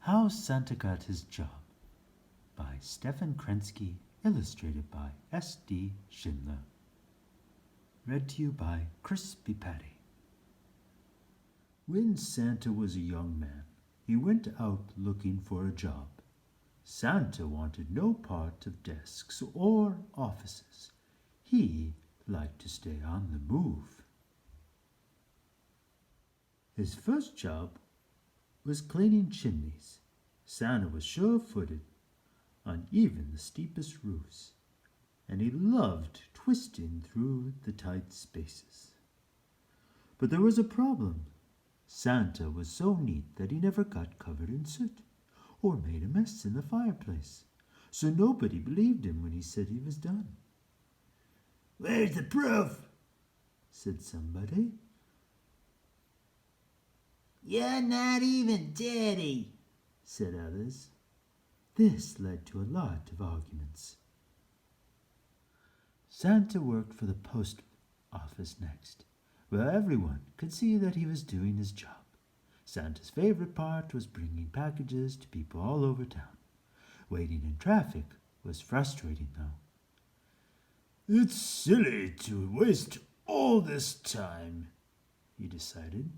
How Santa Got His Job by Stefan Krensky, illustrated by S.D. Schindler. Read to you by Chrispy. When Santa was a young man, he went out looking for a job. Santa wanted no part of desks or offices. He liked to stay on the move. His first job was cleaning chimneys. Santa was sure-footed on even the steepest roofs, and he loved twisting through the tight spaces. But there was a problem. Santa was so neat that he never got covered in soot or made a mess in the fireplace, so nobody believed him when he said he was done. "Where's the proof?" said somebody. "You're not even dirty," said others. This led to a lot of arguments. Santa worked for the post office next, where everyone could see that he was doing his job. Santa's favorite part was bringing packages to people all over town. Waiting in traffic was frustrating, though. "It's silly to waste all this time," he decided.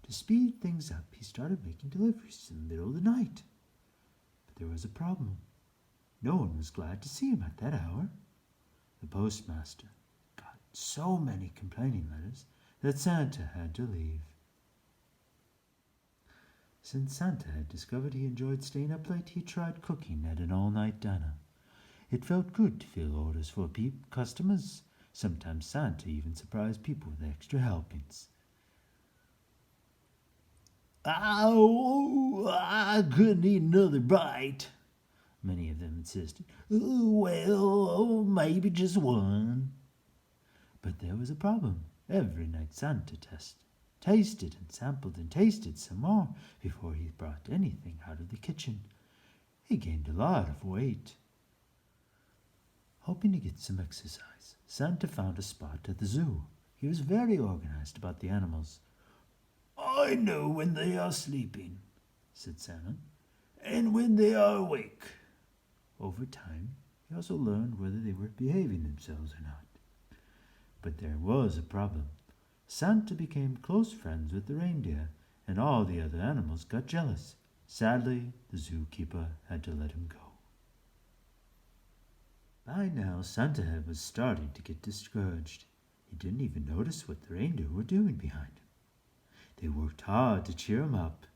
To speed things up, he started making deliveries in the middle of the night. But there was a problem. No one was glad to see him at that hour. The postmaster got so many complaining letters that Santa had to leave. Since Santa had discovered he enjoyed staying up late, he tried cooking at an all-night diner. It felt good to fill orders for customers. Sometimes Santa even surprised people with extra helpings. "Oh, I couldn't eat another bite," many of them insisted. "Well, maybe just one." But there was a problem. Every night Santa tasted and sampled and tasted some more before he brought anything out of the kitchen. He gained a lot of weight. Hoping to get some exercise, Santa found a spot at the zoo. He was very organized about the animals. "I know when they are sleeping," said Santa, "and when they are awake." Over time, he also learned whether they were behaving themselves or not. But there was a problem. Santa became close friends with the reindeer, and all the other animals got jealous. Sadly, the zookeeper had to let him go. By now, Santa was starting to get discouraged. He didn't even notice what the reindeer were doing behind him. They worked hard to cheer him up.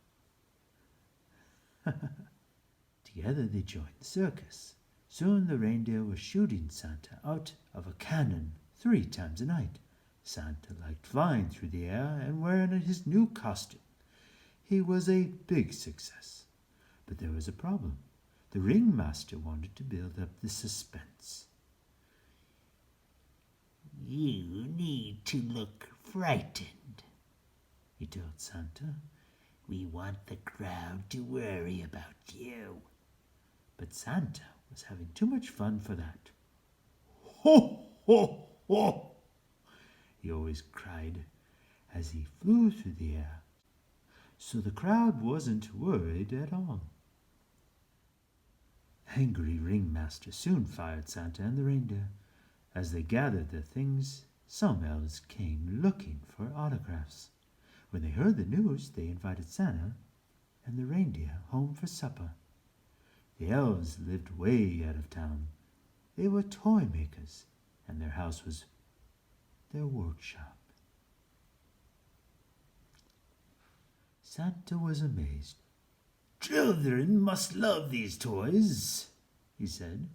Together they joined the circus. Soon the reindeer were shooting Santa out of a cannon 3 times a night. Santa liked flying through the air and wearing his new costume. He was a big success. But there was a problem. The ringmaster wanted to build up the suspense. "You need to look frightened," he told Santa. "We want the crowd to worry about you." But Santa was having too much fun for that. "Ho, ho, ho!" he always cried as he flew through the air. So the crowd wasn't worried at all. Angry ringmaster soon fired Santa and the reindeer. As they gathered their things, some elves came looking for autographs. When they heard the news, they invited Santa and the reindeer home for supper. The elves lived way out of town. They were toy makers, and their house was their workshop. Santa was amazed. "Children must love these toys," he said.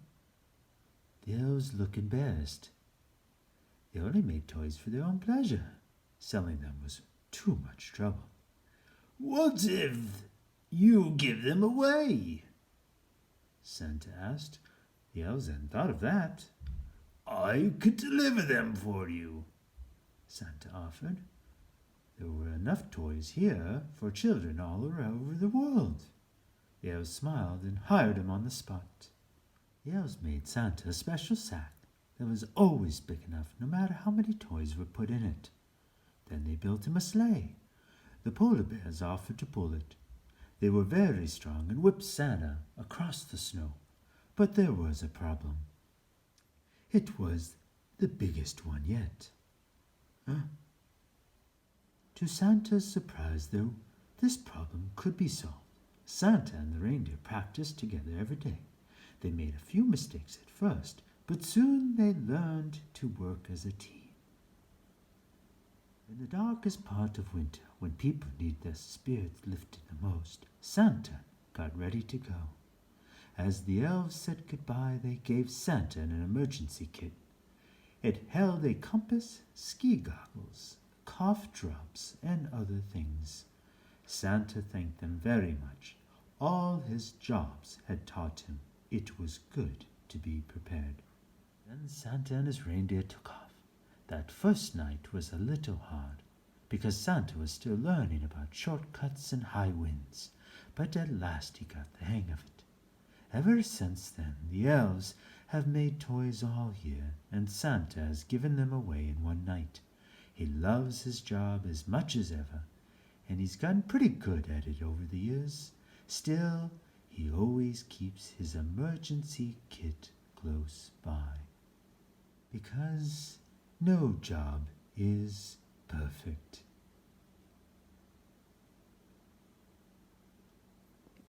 The elves looked embarrassed. They only made toys for their own pleasure. Selling them was too much trouble. "What if you give them away?" Santa asked. The elves hadn't thought of that. "I could deliver them for you," Santa offered. There were enough toys here for children all over the world. The elves smiled and hired him on the spot. The elves made Santa a special sack that was always big enough, no matter how many toys were put in it. Then they built him a sleigh. The polar bears offered to pull it. They were very strong and whipped Santa across the snow. But there was a problem. It was the biggest one yet. To Santa's surprise, though, this problem could be solved. Santa and the reindeer practiced together every day. They made a few mistakes at first, but soon they learned to work as a team. In the darkest part of winter, when people need their spirits lifted the most, Santa got ready to go. As the elves said goodbye, they gave Santa an emergency kit. It held a compass, ski goggles, cough drops, and other things. Santa thanked them very much. All his jobs had taught him it was good to be prepared. Then Santa and his reindeer took off. That first night was a little hard, because Santa was still learning about shortcuts and high winds, but at last he got the hang of it. Ever since then, the elves have made toys all year, and Santa has given them away in one night. He loves his job as much as ever, and he's gotten pretty good at it over the years. Still, he always keeps his emergency kit close by, because no job is perfect.